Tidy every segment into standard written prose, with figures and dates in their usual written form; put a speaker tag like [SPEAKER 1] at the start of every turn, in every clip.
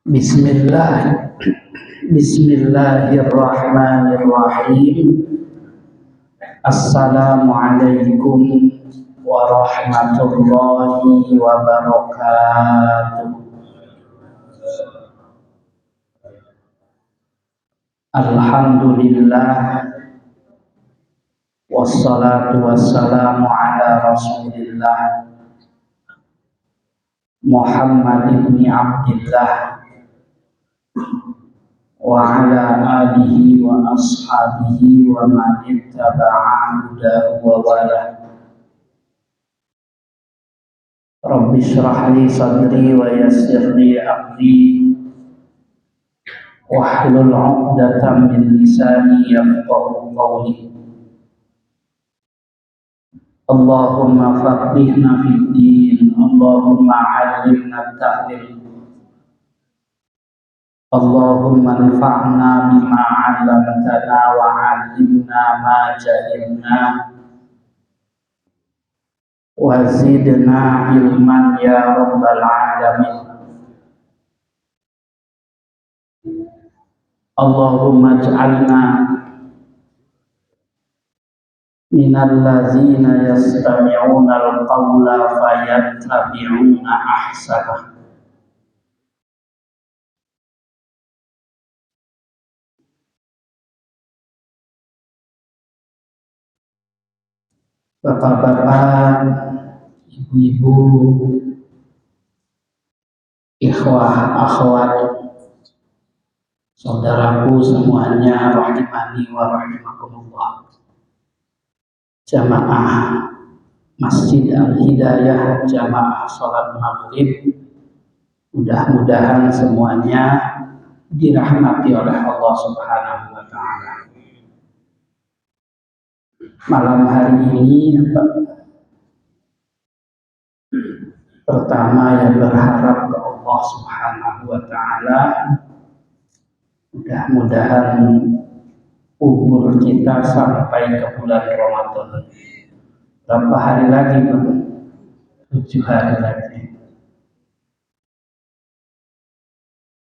[SPEAKER 1] Bismillah. Bismillahirrahmanirrahim. Assalamualaikum warahmatullahi wabarakatuh. Alhamdulillah, wassalatu wassalamu ala rasulillah Muhammad ibn Abdillah wa ala alihi wa ashabihi wa man ittaba'a hudahu wa wala. Rabbi shrah li sadri wa yassir li amri wahlul 'uqdatam min lisani yafqahu qawli. Allahumma faqihna fid din, Allahumma 'allimna at-ta'wil, Allahumma anfa'na bima 'allamtana wa 'allimna ma jahilna wa zidna ilman ya rabbal alamin. Allahumma ij'alna minal ladzina yastami'una al-qawla fayattabi'una ahsanah. Bapak-bapak, ibu-ibu, ikhwah, akhwat, saudaraku semuanya, rahimani wa rahimakumullah. Jamaah Masjid Al-Hidayah, jamaah sholat maghrib, mudah-mudahan semuanya dirahmati oleh Allah Subhanahu wa Ta'ala. Malam hari ini pertama yang berharap ke Allah Subhanahu wa Ta'ala, mudah-mudahan umur kita sampai ke bulan Ramadan. Berapa hari lagi, Bang? 7 hari lagi.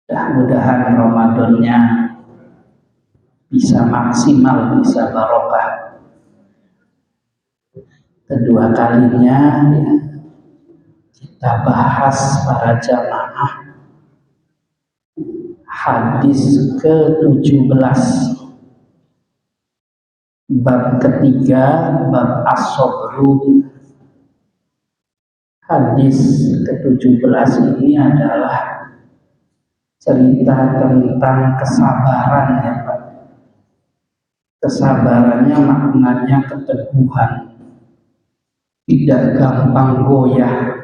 [SPEAKER 1] Mudah-mudahan Ramadannya bisa maksimal, bisa barokah. Kedua kalinya kita bahas para jamaah hadis ke-17, bab ketiga, bab as-sabru. Hadis ke-17 ini adalah cerita tentang kesabaran, ya Pak. Kesabarannya maknanya keteguhan, tidak gampang goyah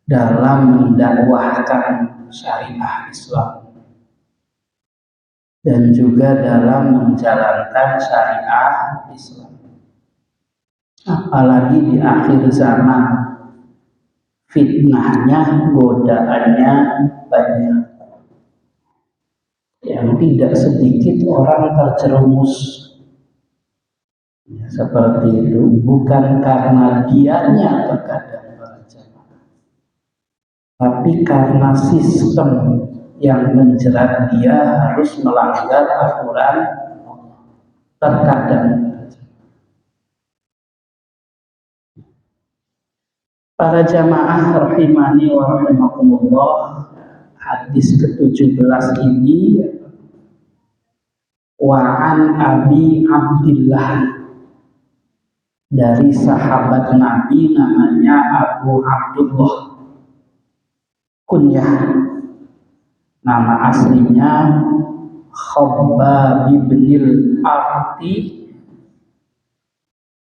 [SPEAKER 1] dalam mendakwahkan syariah Islam dan juga dalam menjalankan syariah Islam. Apalagi di akhir zaman, fitnahnya, godaannya banyak. Yang tidak sedikit orang terjerumus ya, seperti itu, bukan karena dianya terkadang para jamaah, tapi karena sistem yang menjerat dia harus melanggar aturan terkadang. Para jamaah rahimani wa rahimakumullah, hadis ke-17 ini wa'an Abi Abdillah, dari sahabat Nabi namanya Abu Abdullah, kunyah, nama aslinya Khabbab bin Arti,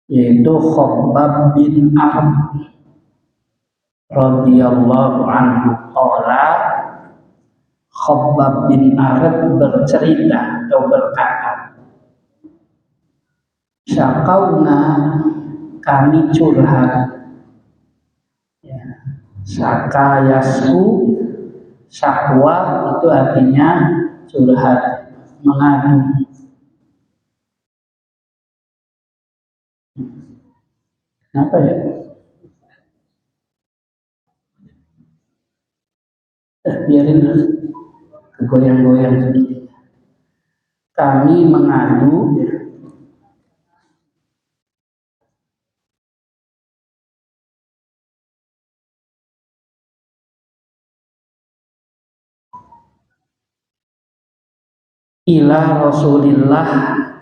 [SPEAKER 1] yaitu Khabbab bin Arti radhiyallahu anhu. Qala, Khabbab bin Arti bercerita atau berkata, syakauna, kami curhat, ya, syaka yasku, Syahwa itu artinya curhat, mengadu. Kenapa ya? Biarin goyang-goyang sedikit. Kami mengadu ya, ila Rasulillah,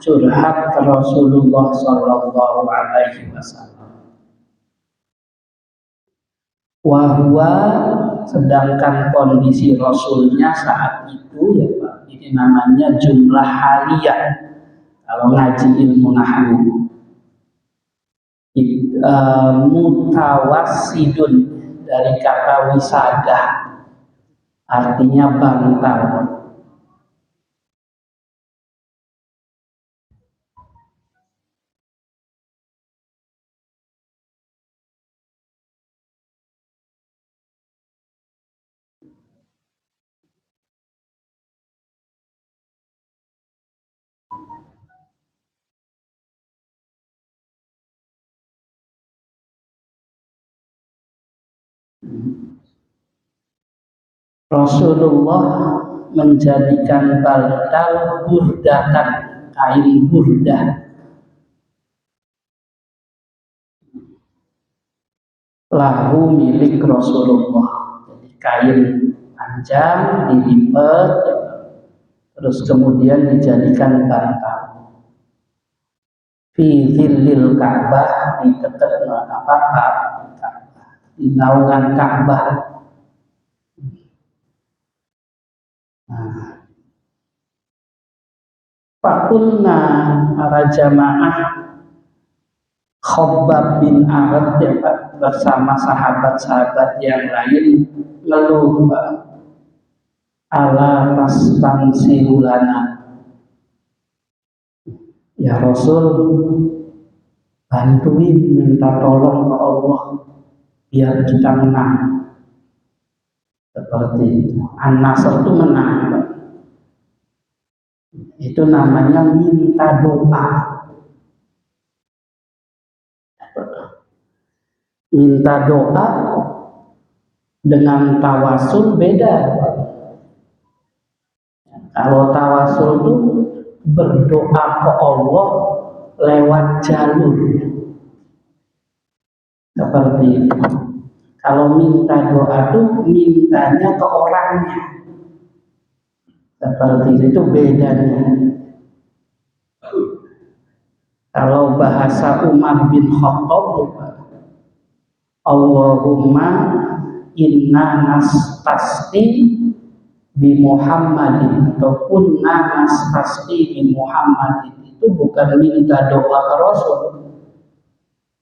[SPEAKER 1] curhat ke Rasulullah Sallallahu Alaihi Wasallam. Wahwa, sedangkan kondisi Rasulnya saat itu ya Pak, ini namanya jumlah haliyah kalau ngaji ilmu nahwu. Mutawassidun dari kata wisadah, artinya bantal. Rasulullah menjadikan bantal burdatan, kain burdah, lahu milik Rasulullah. Jadi kain panjang dilipat, terus kemudian dijadikan bantal. Fi zillil Ka'bah, di dekat Ka'bah, di naungan Ka'bah. Fakulna, para jamaah Khabbab bin Arad ya Pak, bersama sahabat-sahabat yang lain ngeluh Pak, ala tastansihulana, ya Rasul, bantuin, minta tolong ke Allah biar kita menang. Seperti itu. An-Nasr itu menang Pak. Itu namanya minta doa. Minta doa dengan tawasul beda. Kalau tawasul itu berdoa ke Allah lewat jalur, seperti itu. Kalau minta doa itu mintanya ke orangnya, seperti itu bedanya. Kalau bahasa Umar bin Khattab, Allahumma inna nastasqi bi Muhammadin, ataupun nastasqi bi Muhammadin, itu bukan minta doa ke Rasul,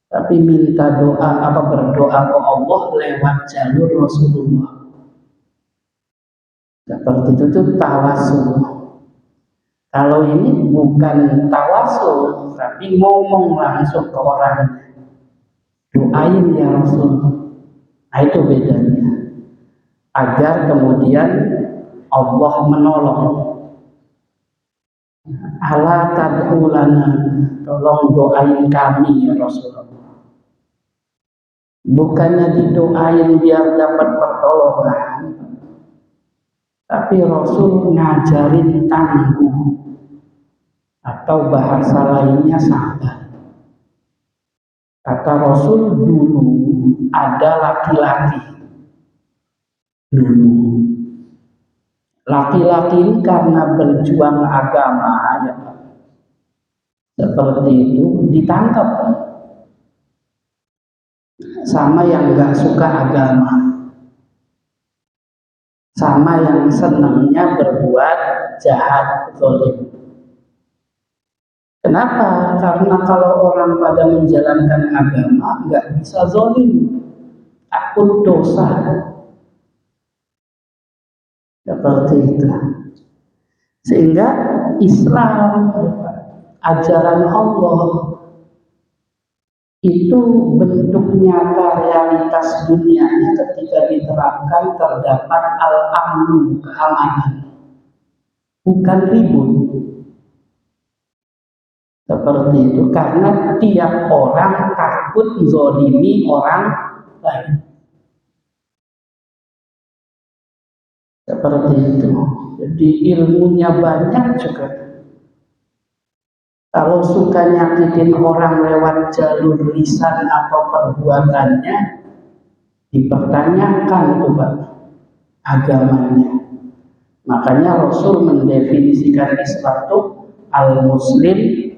[SPEAKER 1] tapi minta doa berdoa ke Allah lewat jalur Rasulullah. Seperti itu tuh tawasul. Kalau ini bukan tawasul, tapi ngomong langsung ke orang, doain ya Rasul. Nah, itu bedanya. Agar kemudian Allah menolong. Ala tad'u lana, tolong doain kami ya Rasulullah. Bukannya didoain biar dapat pertolongan, tapi Rasul ngajarin tangguh, atau bahasa lainnya sabar. Kata Rasul, dulu ada laki-laki. Dulu laki-laki ini karena berjuang agama ya, seperti itu, ditangkap sama yang nggak suka agama, sama yang senangnya berbuat jahat, zalim. Kenapa? Karena kalau orang pada menjalankan agama nggak bisa zalim, takut dosa. Seperti itu. Sehingga Islam, ajaran Allah, itu bentuk nyata realitas dunianya ketika diterapkan terdapat al-amnu, keamanan, bukan ribut. Seperti itu, karena tiap orang takut zolimi orang lain. Seperti itu. Jadi ilmunya banyak juga. Kalau suka nyakitin orang lewat jalur lisan atau perbuatannya, dipertanyakan tuh Pak, agamanya. Makanya Rasul mendefinisikan Islam itu al-muslim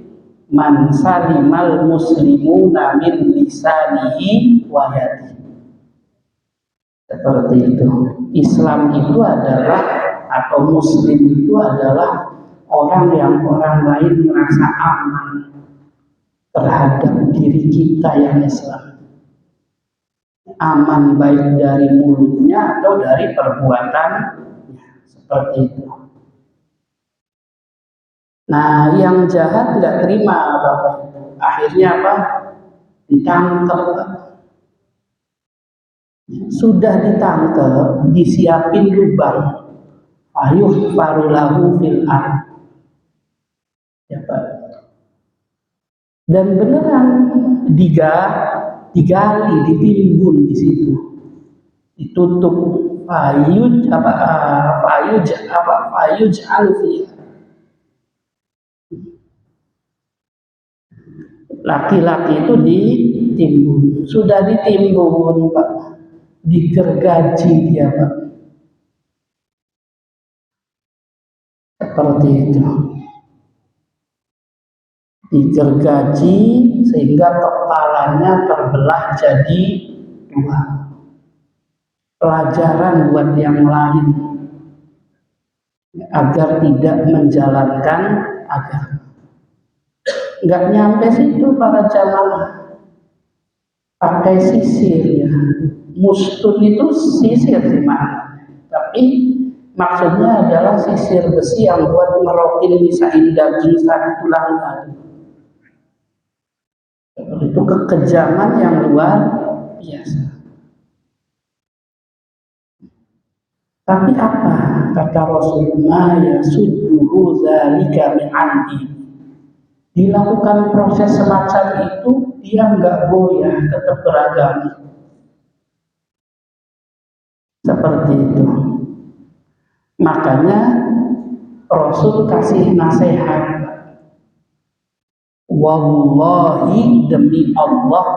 [SPEAKER 1] man salimal muslimuna min lisanihi wa yadihi. Seperti itu. Islam itu adalah, atau muslim itu adalah orang yang orang lain merasa aman terhadap diri kita yang Islam. Aman baik dari mulutnya atau dari perbuatan. Seperti itu. Nah, yang jahat nggak terima Bapak Ibu. Akhirnya apa? Ditangkap. Sudah ditangkap, disiapin lubang. Ayuh farulahu fil ard. Ya Pak. Dan beneran digali, ditimbun di situ, ditutup. Fayuj alfiya. Laki-laki itu ditimbun, sudah ditimbun Pak, digergaji dia Pak. Seperti itu. Digergaji sehingga kepalanya terbelah jadi dua. Pelajaran buat yang lain agar tidak menjalankan agama. Nggak nyampe situ para jamaah, pakai sisir ya. Mustun itu sisir di mana? Tapi maksudnya adalah sisir besi yang buat ngerokin misahin daging sari tulang tadi. Itu kekejaman yang luar biasa. Tapi apa kata Rasulullah, ya sudduhu zalika min andi. Dilakukan proses semacam itu, dia nggak goyah, tetap beragama. Seperti itu. Makanya Rasul kasih nasihat. Wallahi, demi Allah,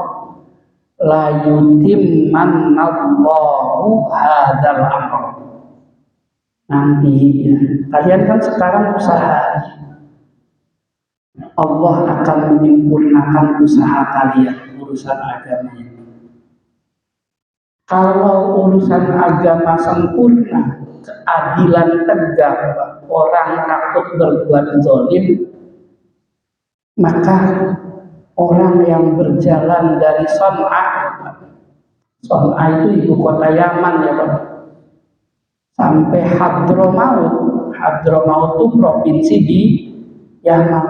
[SPEAKER 1] la yutimmannallahu hadzal amr. Nanti ya, kalian kan sekarang usaha, Allah akan menyempurnakan usaha kalian urusan agama ini. Kalau urusan agama sempurna, keadilan tegak, orang takut berbuat zalim, maka orang yang berjalan dari Son'a itu ibu kota Yaman ya Pak, sampai Hadramaut itu provinsi di Yaman,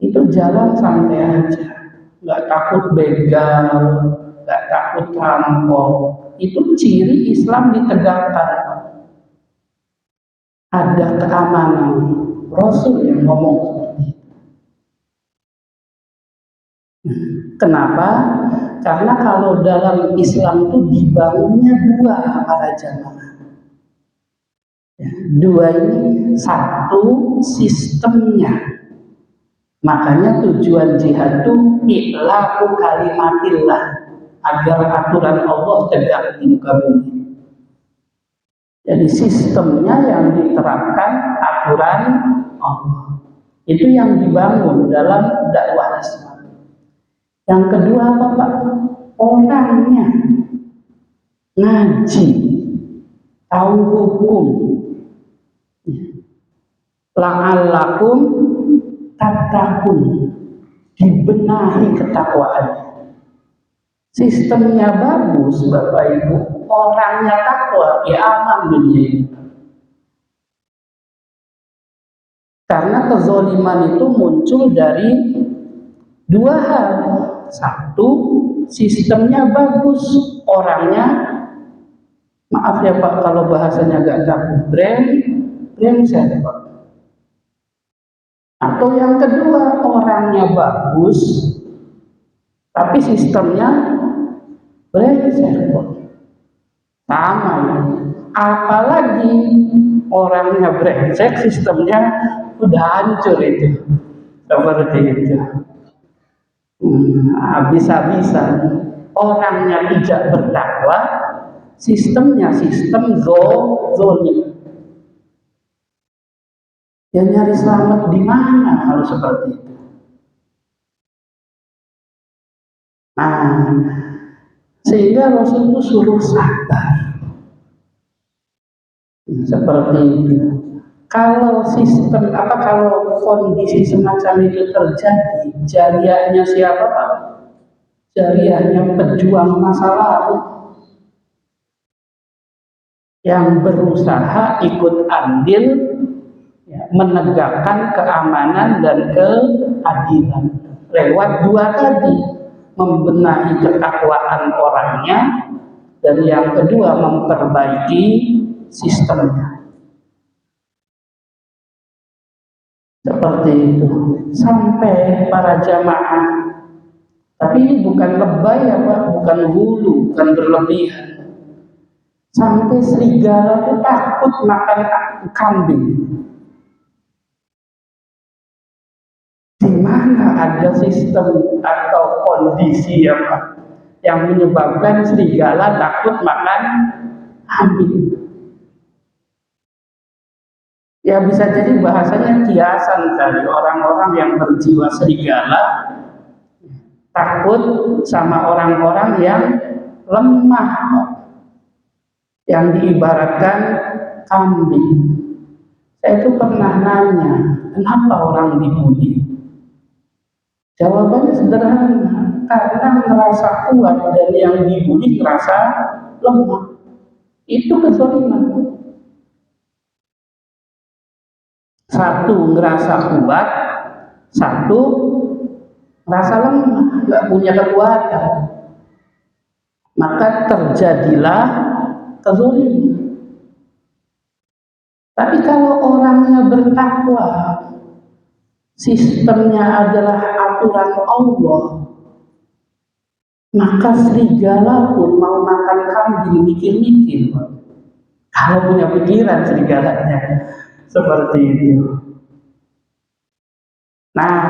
[SPEAKER 1] itu jalan santai aja, nggak takut begal, nggak takut rampok. Itu ciri Islam ditegakkan, ada keamanan. Rasul yang ngomong seperti itu. Kenapa? Karena kalau dalam Islam itu dibangunnya dua para jamaah. Dua ini, satu sistemnya. Makanya tujuan jihad itu i'la'u kalimatillah, agar aturan Allah tegak di muka bumi. Jadi sistemnya yang diterapkan aturan Allah. Itu yang dibangun dalam dakwah Islam. Yang kedua apa Pak? Orangnya ngaji, tahu hukum. La'allakum tattaqun, dibenahi ketakwaan. Sistemnya bagus Bapak Ibu, orangnya takwa, ya aman dunia ini. Karena kezaliman itu muncul dari dua hal. Satu, sistemnya bagus, orangnya, maaf ya Pak kalau bahasanya agak takut, brengsek Pak. Atau yang kedua, orangnya bagus, tapi sistemnya brengsek Pak. Sama ya. Apalagi orangnya brengsek, sistemnya udah hancur itu. Seperti itu. Habis-habisan. Orangnya tidak bertakwa, sistemnya sistem zolim. Ya nyari selamat di mana kalau seperti itu? Nah, sehingga Rasul itu suruh sabar. Seperti itu. Kalau kalau kondisi semacam itu terjadi, jariahnya siapa Pak? Jariahnya pejuang masa lalu yang berusaha ikut andil ya, menegakkan keamanan dan keadilan lewat dua tadi, membenahi ketakwaan orangnya, dan yang kedua memperbaiki sistemnya. Seperti itu. Sampai para jamaah, tapi ini bukan lebay ya Pak, bukan hulu, bukan berlebihan. Sampai serigala itu takut makan kambing. Di mana ada sistem atau kondisi ya Pak yang menyebabkan serigala takut makan kambing? Ya bisa jadi bahasanya kiasan kali, orang-orang yang berjiwa serigala takut sama orang-orang yang lemah, yang diibaratkan kambing. Saya itu pernah nanya, kenapa orang dibully? Jawabannya sederhana, karena merasa kuat dan yang dibully merasa lemah. Itu kezaliman. Satu ngerasa kuat, satu ngerasa lemah, nggak punya kekuatan. Maka terjadilah kezaliman. Tapi kalau orangnya bertakwa, sistemnya adalah aturan Allah, maka serigala pun mau makan kambing mikir-mikir. Kalau punya pikiran serigalanya. Seperti itu. Nah,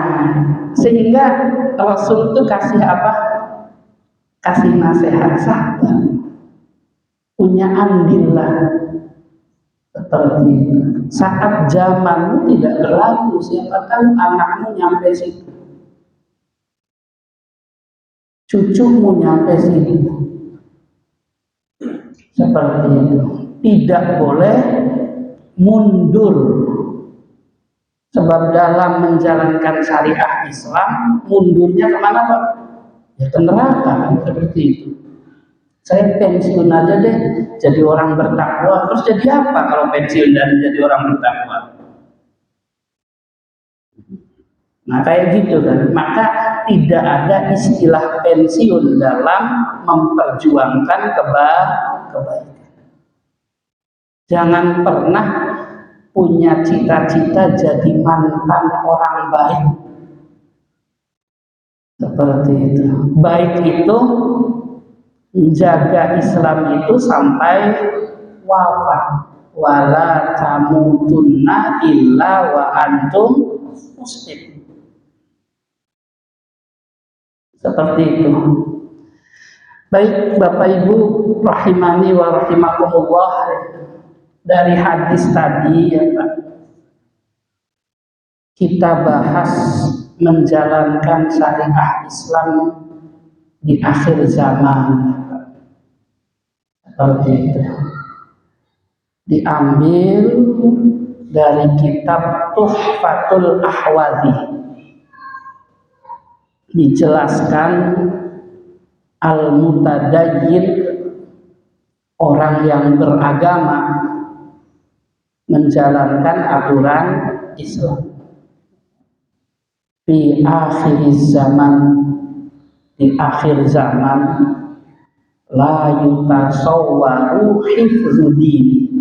[SPEAKER 1] sehingga Rasul itu kasih apa? Kasih nasihat sabar. Punya andillah. Seperti itu. Saat zamanmu tidak berlaku, siapa tahu anakmu nyampe situ. Cucumu nyampe situ. Seperti itu. Tidak boleh mundur, sebab dalam menjalankan syariah Islam mundurnya kemana Pak? Ya ke neraka, seperti itu. Saya pensiun aja deh jadi orang bertakwa, terus jadi apa kalau pensiun dan jadi orang bertakwa? Nah kayak gitu kan, maka tidak ada istilah pensiun dalam memperjuangkan kebaikan. Jangan pernah punya cita-cita jadi mantan orang baik. Seperti itu. Baik itu menjaga Islam itu sampai wafat. Wala tamutunna illa wa antum muslim. Seperti itu. Baik Bapak Ibu rahimani wa rahimakumullah. Dari hadis tadi ya Pak, kita bahas menjalankan syariah Islam di akhir zaman. Seperti itu. Diambil dari kitab Tuhfatul Ahwazi. Dijelaskan al-mutadayyin, orang yang beragama, menjalankan aturan Islam. Di akhir zaman, di akhir zaman la yutasawwaru hifdzudin,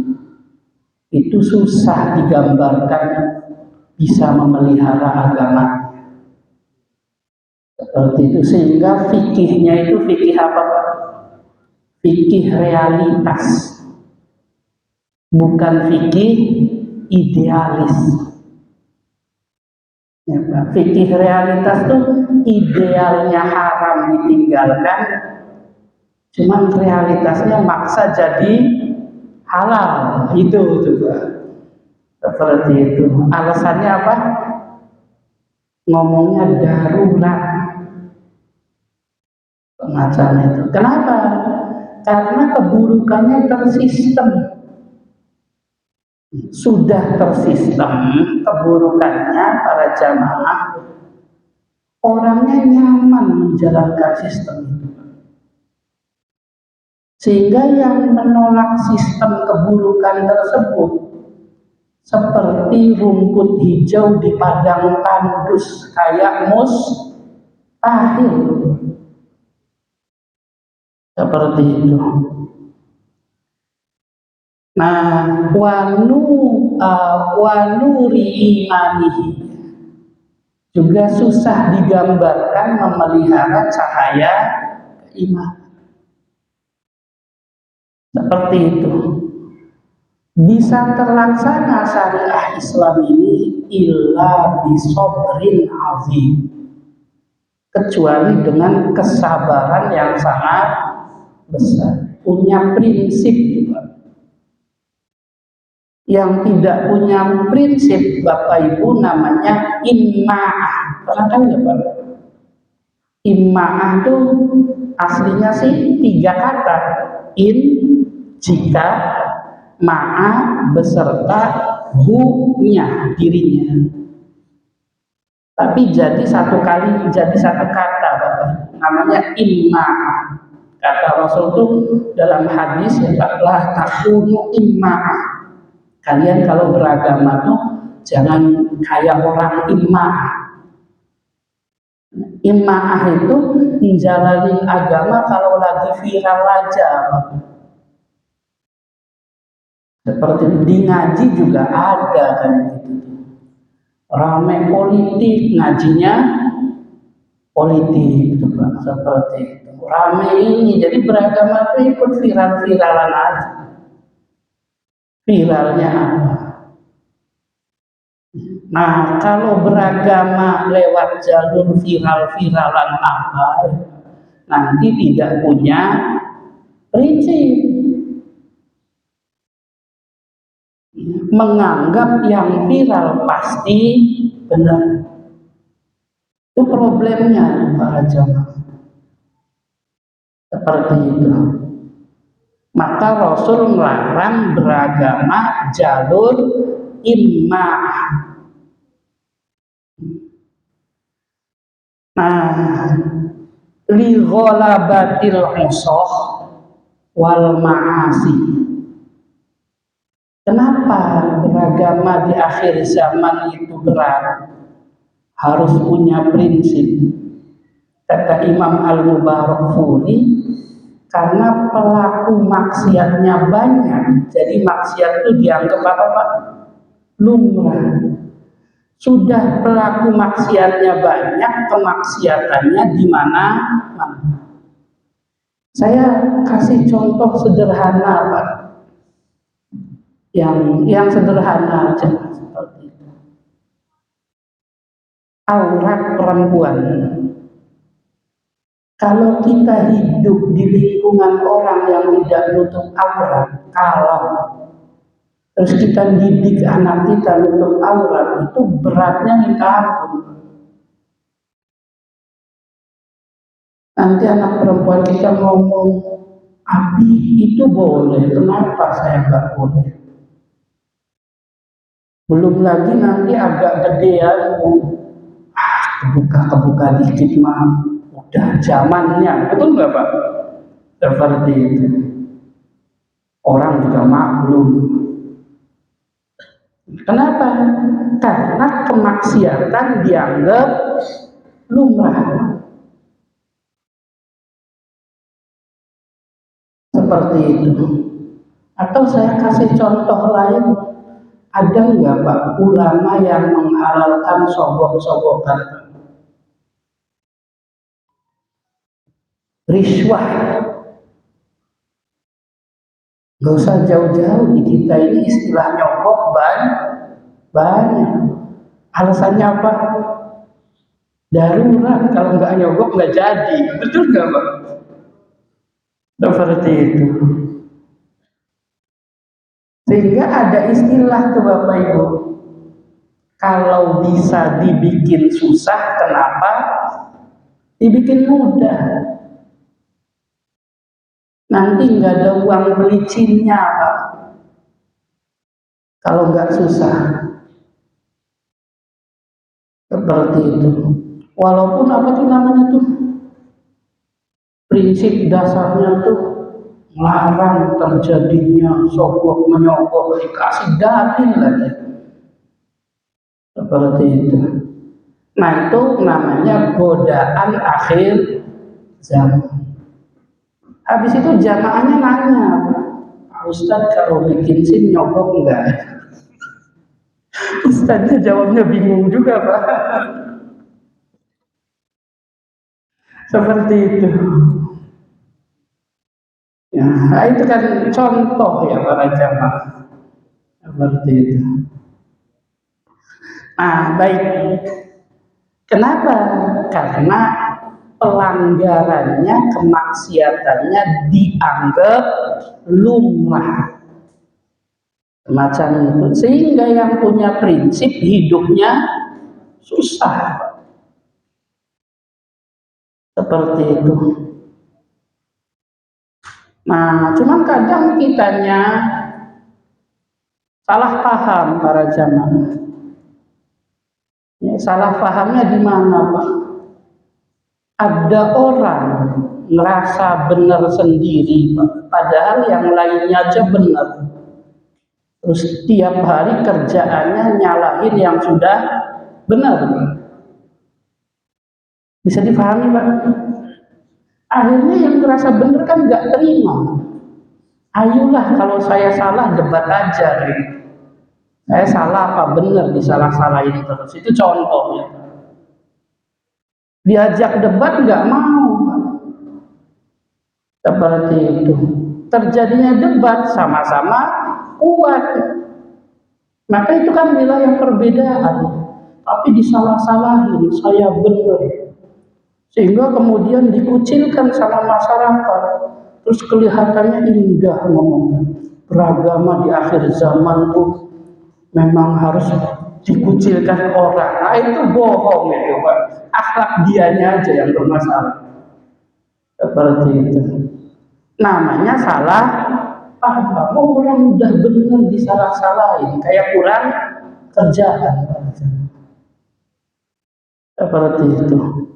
[SPEAKER 1] itu susah digambarkan bisa memelihara agama seperti itu. Sehingga fikihnya itu fikih apa Pak? Fikih realitas, bukan fikih idealis. Ya, Pak. Fikih realitas tuh idealnya haram ditinggalkan, cuman realitasnya maksa jadi halal, itu juga seperti itu. Alasannya apa? Ngomongnya darurat semacam itu. Kenapa? Karena keburukannya tersistem, sudah tersistem keburukannya. Para jamaah orangnya nyaman menjalankan sistem itu, sehingga yang menolak sistem keburukan tersebut seperti rumput hijau di padang tandus, kayak mustahil. Seperti itu. Nah, wanuri imanihi, juga susah digambarkan memelihara cahaya iman. Seperti itu. Bisa terlaksana syariah Islam ini illa bisobrin azim, kecuali dengan kesabaran yang sangat besar. Punya prinsip juga. Yang tidak punya prinsip Bapak Ibu namanya imma'ah. Pernah tahu ya Pak? Imma'ah itu aslinya sih 3 kata. In, jika, ma'a, beserta hu-nya, dirinya. Tapi jadi satu kata Bapak, namanya imma'ah. Kata Rasul itu dalam hadis, la takunu imma'ah. Kalian kalau beragama tuh jangan kayak orang imma'ah. Imma'ah itu menjalani agama kalau lagi viral aja. Seperti di ngaji juga ada kayak gitu. Rame politik, ngajinya politik, seperti itu. Rame ini, jadi beragama itu ikut viral-viralan aja. Viralnya apa? Nah, kalau beragama lewat jalur viral-viralan apa, nanti tidak punya prinsip. Menganggap yang viral pasti benar. Itu problemnya para jamaah. Seperti itu. Maka Rasul melarang beragama jalur imma'ah. Nah, li ghalabatil usah wal ma'asi. Kenapa beragama di akhir zaman itu berat? Harus punya prinsip. Kata Imam Al-Mubarakfuri, karena pelaku maksiatnya banyak, jadi maksiat itu dianggap apa Pak? Lumrah. Sudah pelaku maksiatnya banyak, kemaksiatannya di mana-mana. Saya kasih contoh sederhana Pak. Yang sederhana aja seperti itu. Aurat perempuan. Kalau kita hidup di lingkungan orang yang tidak nutup aurat, kalau terus kita didik anak kita nutup aurat, itu beratnya minta ampun. Nanti anak perempuan kita ngomong, Abi itu boleh, kenapa saya nggak boleh? Belum lagi nanti agak gedean, kebuka dikit mah udah zamannya, betul nggak Pak? Seperti itu. Orang juga maklum. Kenapa? Karena kemaksiatan dianggap lumrah. Seperti itu. Atau saya kasih contoh lain, ada nggak Pak ulama yang menghalalkan sogok-sogokan, riswah? Nggak usah jauh-jauh, di kita ini istilah nyogok banyak. Alasannya apa? Darurat, kalau nggak nyogok nggak jadi. Betul nggak Pak? Seperti itu. Sehingga ada istilah tuh Bapak Ibu, kalau bisa dibikin susah, kenapa dibikin mudah? Nanti nggak ada uang pelicinnya Pak, kalau nggak susah. Seperti itu. Walaupun apa tuh namanya tuh, prinsip dasarnya tuh melarang terjadinya sogok menyogok, dikasih dalil lagi. Seperti itu. Nah itu namanya godaan akhir zaman. Habis itu jamaahnya nanya, Pak Ustadz kalau bikin SIM nyogok enggak? Ustadznya jawabnya bingung juga Pak. Seperti itu. Ya, itu kan contoh ya para jamaah. Seperti itu. Nah, baik. Kenapa? Karena pelanggarannya, kemaksiatannya dianggap lumrah. Macam itu. Sehingga yang punya prinsip hidupnya susah. Seperti itu. Nah, cuman kadang kitanya salah paham para jamaah. Ya, salah pahamnya di mana Pak? Ada orang ngerasa benar sendiri Pak, padahal yang lainnya aja benar. Terus tiap hari kerjaannya nyalahin yang sudah benar. Bisa dipahami Pak? Akhirnya yang ngerasa benar kan nggak terima. Ayolah kalau saya salah debat aja gitu. Saya salah apa benar, disalah-salahin terus. Itu contohnya. Diajak debat nggak mau. Seperti itu. Terjadinya debat sama-sama kuat. Maka itu kan wilayah perbedaan. Tapi disalah-salahin, saya benar. Sehingga kemudian dikucilkan sama masyarakat. Terus kelihatannya indah ngomongnya. Beragama di akhir zaman tuh memang harus dikucilkan orang. Nah itu bohong itu Pak. Akhlak dianya aja yang bermasalah. Seperti itu. Namanya salah paham. Orang udah benar disalah-salahin, kayak kurang kerjaan. Seperti itu.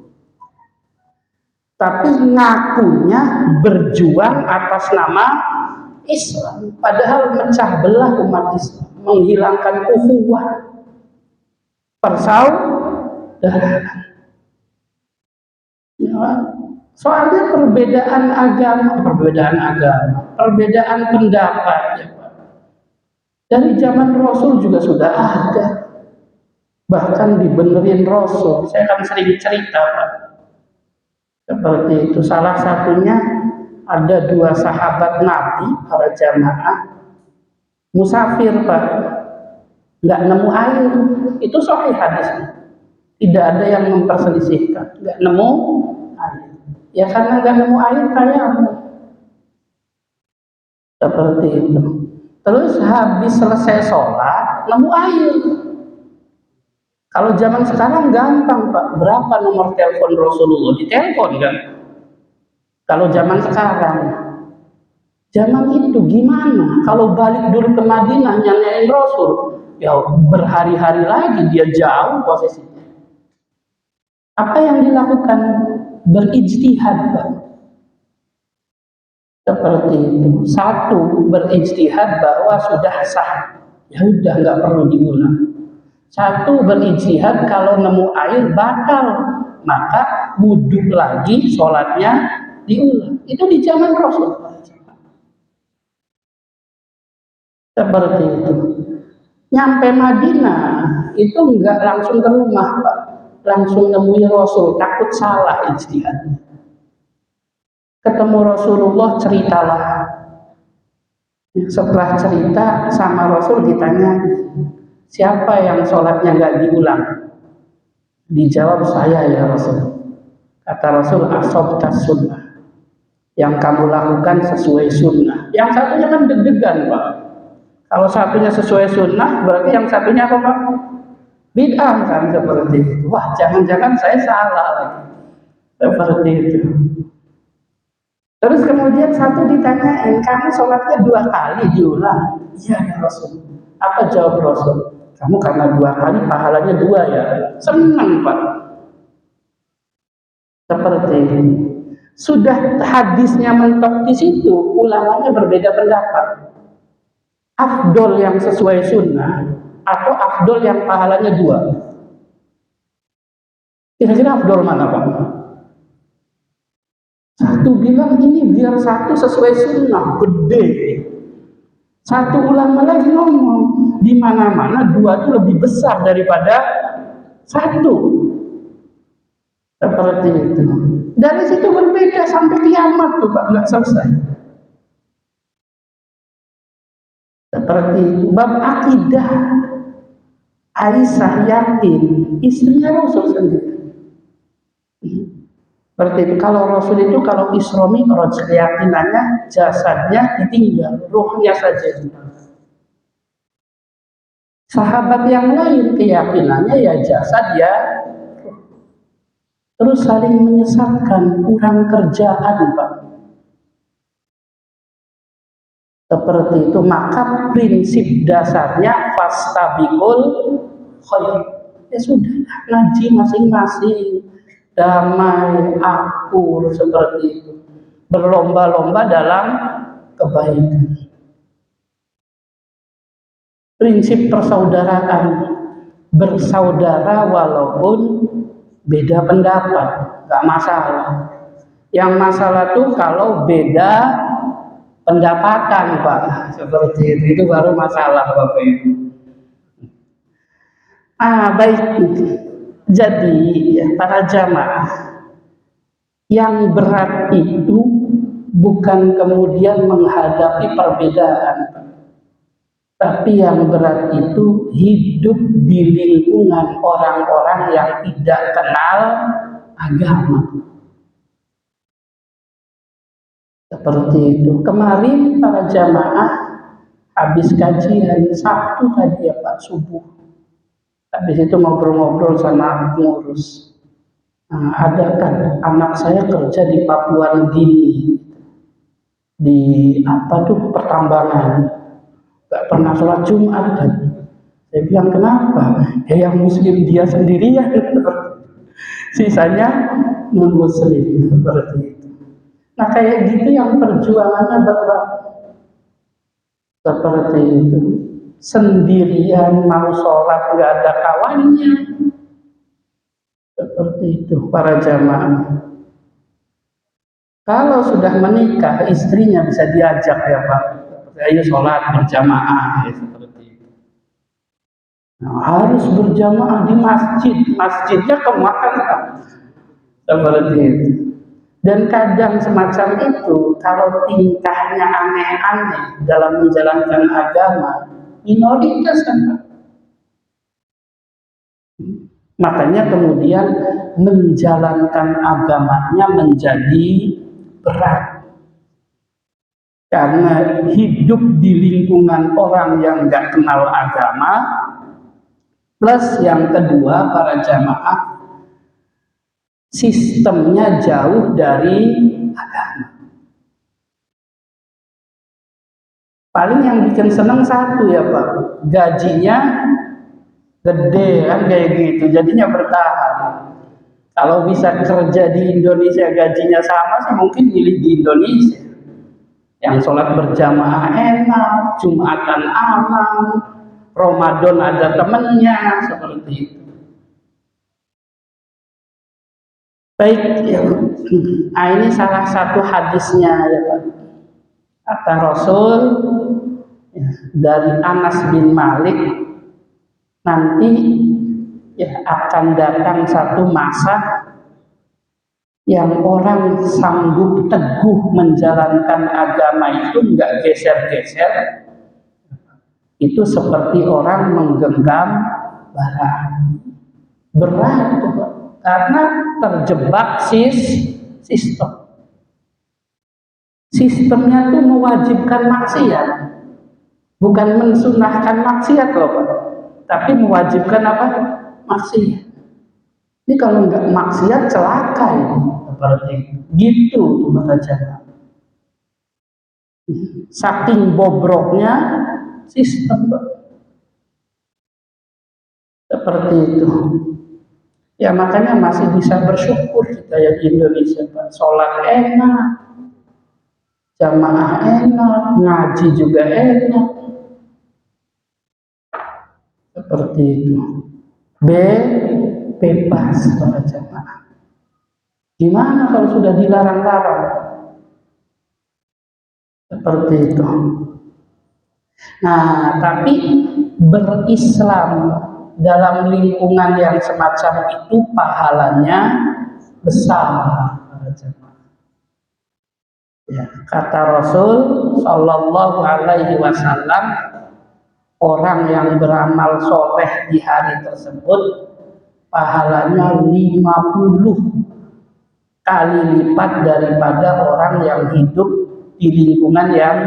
[SPEAKER 1] Tapi ngakunya berjuang atas nama Islam, padahal mecah belah umat Islam, menghilangkan ukhuwah, persaudaraan. Ya, soalnya perbedaan agama, perbedaan pendapat, ya, dari zaman Rasul juga sudah ada, bahkan dibenerin Rasul. Saya kan sering cerita Pak, seperti itu. Salah satunya ada dua sahabat Nabi, para jamaah musafir Pak, nggak nemu air. Itu sahih hadisnya, tidak ada yang memperselisihkan. Nggak nemu air, ya karena nggak nemu air kayak seperti itu. Terus habis selesai sholat nemu air. Kalau zaman sekarang gampang Pak, berapa nomor telepon Rasulullah, ditelepon kan? Kalau zaman sekarang, zaman itu gimana? Kalau balik dulu ke Madinah nyanyain Rasul, ya berhari-hari lagi dia jauh posisinya. Apa yang dilakukan? Berijtihad Pak. Seperti itu. Satu, berijtihad bahwa sudah sah, ya udah nggak perlu diulang. Satu, berijtihad kalau nemu air batal, maka wudhu lagi, sholatnya diulang. Itu di zaman Rasul. Seperti itu. Nyampe Madinah itu enggak langsung ke rumah, Pak. Langsung nemui Rasul, takut salah ijtihadnya. Ketemu Rasulullah, ceritalah. Setelah cerita sama Rasul ditanya, siapa yang sholatnya nggak diulang? Dijawab, saya ya Rasul. Kata Rasul, asobtas sunnah. Yang kamu lakukan sesuai sunnah. Yang satunya kan deg-degan, Pak. Kalau satunya sesuai sunnah, berarti yang satunya apa, Pak? Bid'ah kan, seperti itu. Wah, jangan-jangan saya salah lagi. Seperti itu. Terus kemudian satu ditanyain, kamu sholatnya 2 kali diulang? Iya ya Rasul. Apa jawab Rasul? Kamu karena 2 kali pahalanya 2 ya. Senang, Pak. Seperti itu. Sudah hadisnya mentok di situ, ulamanya berbeda pendapat. Afdol yang sesuai sunnah atau afdol yang pahalanya 2? Kira-kira afdol mana, Pak? Satu bilang ini biar satu sesuai sunnah, gede. Satu ulama lagi ngomong, di mana-mana 2 itu lebih besar daripada 1. Seperti itu. Dari situ berbeda sampai kiamat tuh, Pak, nggak selesai. Seperti itu. Bab akidah, Aisyah yakin istrinya Rasul sendiri. Seperti itu. Kalau Rasul itu kalau Isra Mi'raj keyakinannya jasadnya ditinggal, ruhnya saja. Sahabat yang lain keyakinannya ya jasad ya, terus saling menyesatkan, kurang kerjaan, Pak. Seperti itu. Maka prinsip dasarnya fastabiqul khair. Ya sudah, ngaji masing-masing, damai, akur, seperti itu. Berlomba-lomba dalam kebaikan. Prinsip persaudaraan, bersaudara walaupun beda pendapat, gak masalah. Yang masalah tuh kalau beda pendapatan, Pak. Seperti itu baru masalah, Bapak Ibu. Baik. Jadi para jamaah, yang berat itu bukan kemudian menghadapi perbedaan, tapi yang berat itu hidup di lingkungan orang-orang yang tidak kenal agama. Seperti itu. Kemarin para jamaah habis kajian Sabtu tadi ya Pak, subuh. Habis itu ngobrol-ngobrol sama pengurus. Ada kan anak saya kerja di Papua Nugini, di apa tuh pertambangan, gak pernah sholat Jumat kan. Saya bilang kenapa? Yang Muslim dia sendirian, sisanya non Muslim, seperti itu. Nah kayak gitu yang perjuangannya berat, seperti itu. Sendirian mau sholat nggak ada kawannya, seperti itu para jamaah. Kalau sudah menikah, istrinya bisa diajak ya Pak, ayo sholat berjamaah, ya, seperti itu. Nah, harus berjamaah di masjid, masjidnya kemakan Pak, seperti itu. Dan kadang semacam itu, kalau tingkahnya aneh-aneh dalam menjalankan agama, minoritas kan Pak. Makanya kemudian menjalankan agamanya menjadi berat. Karena hidup di lingkungan orang yang nggak kenal agama, plus yang kedua para jamaah, sistemnya jauh dari agama. Paling yang bikin senang satu ya Pak, gajinya gede kan kayak gitu, jadinya bertahan. Kalau bisa kerja di Indonesia gajinya sama sih mungkin milih di Indonesia. Yang sholat berjamaah enak, Jumatan aman, Ramadan ada temennya, seperti itu. Baik, ya. Ini salah satu hadisnya ya Pak. Kata Rasul, Ya, dari Anas bin Malik, nanti ya akan datang satu masa yang orang sanggup teguh menjalankan agama itu nggak geser-geser, itu seperti orang menggenggam bara api. Berat itu, Pak, karena terjebak sistem. Sistemnya tuh mewajibkan maksiat, bukan mensunahkan maksiat loh, Pak, tapi mewajibkan apa? Maksiat. Ini kalau nggak maksiat celaka ini, seperti gitu para jamaah. Saking bobroknya sistem, Pak. Seperti itu. Ya makanya masih bisa bersyukur kita ya di Indonesia, Pak. Sholat enak, jamaah enak, ngaji juga enak. Seperti itu. Bebas para jamaah. Gimana kalau sudah dilarang-larang? Seperti itu. Nah, tapi berislam dalam lingkungan yang semacam itu pahalanya besar para jemaah. Ya, kata Rasul Shallallahu Alaihi Wasallam, orang yang beramal soleh di hari tersebut pahalanya 50 kali lipat daripada orang yang hidup di lingkungan yang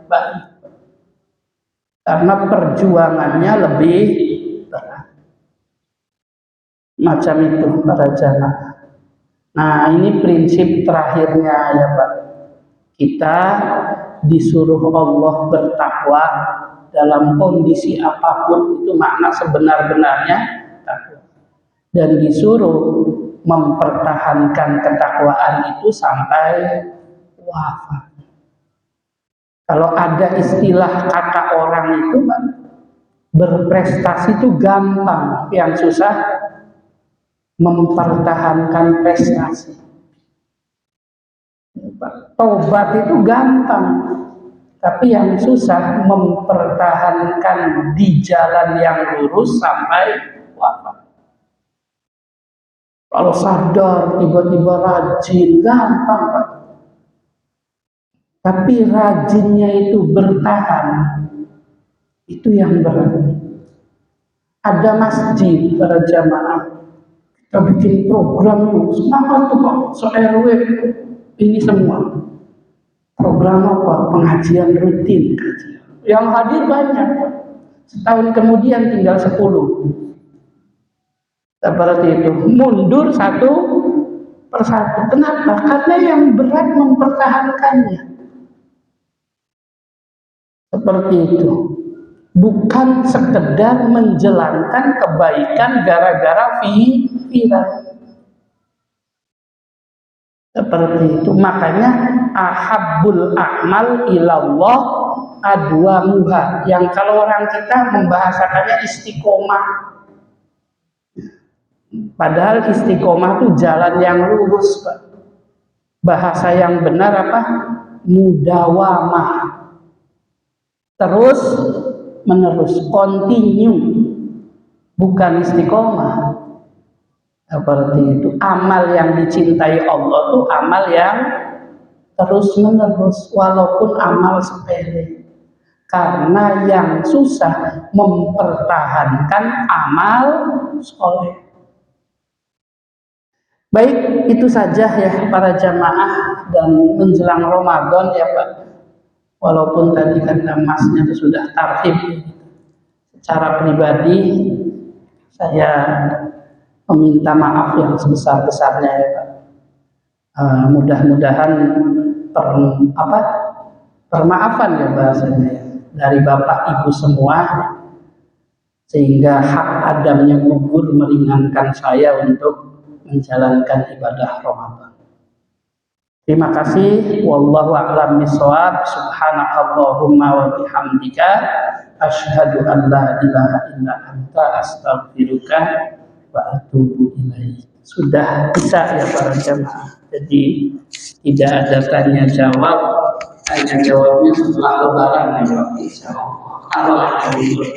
[SPEAKER 1] baik, karena perjuangannya lebih berat. Macam itu para jamaah. Nah, ini prinsip terakhirnya ya Pak. Kita disuruh Allah bertakwa dalam kondisi apapun, itu makna sebenar-benarnya takwa. Dan disuruh mempertahankan ketakwaan itu sampai wafat. Kalau ada istilah kata orang itu, Pak, berprestasi itu gampang, yang susah mempertahankan prestasi. Tobat itu gampang, tapi yang susah mempertahankan di jalan yang lurus sampai wafat. Kalau sadar tiba-tiba rajin, gampang Pak. Tapi rajinnya itu bertahan, itu yang berat. Ada masjid para jamaah, kita bikin program, semangat tuh Pak, se-RW ini semua. Program apa? Pengajian rutin. Yang hadir banyak. Setahun kemudian tinggal 10. Seperti itu. Mundur satu persatu. Kenapa? Karena yang berat mempertahankannya. Seperti itu. Bukan sekedar menjalankan kebaikan gara-gara viral. Seperti itu. Makanya ahabbul a'mal ilallah adwamuha. Yang kalau orang kita membahasakannya istiqomah. Padahal istiqomah itu jalan yang lurus, Pak. Bahasa yang benar apa? Mudawamah. Terus menerus, continue. Bukan istiqomah. Seperti itu. Amal yang dicintai Allah itu amal yang terus menerus, walaupun amal sepele. Karena yang susah mempertahankan amal soleh. Baik, itu saja ya para jamaah, dan menjelang Ramadan ya Pak. Walaupun tadi kata Masnya itu sudah tarhib, secara pribadi saya meminta maaf yang sebesar-besarnya ya Pak. Mudah-mudahan permaafan ya bahasanya ya, dari Bapak Ibu semua, sehingga hak adamnya gugur, meringankan saya untuk menjalankan ibadah Ramadan. Terima kasih. Wallahu a'lam bishawab. Subhanakallahumma wa bihamdika asyhadu an la ilaha illa anta astaghfiruka wa atubu ilaik. Sudah bisa ya para jemaah. Jadi tidak ada tanya jawab, Hanya jawabnya setelah lebaran ya Pak. Kalau ada libur.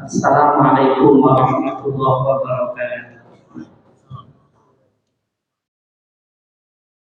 [SPEAKER 1] Assalamualaikum warahmatullahi wabarakatuh.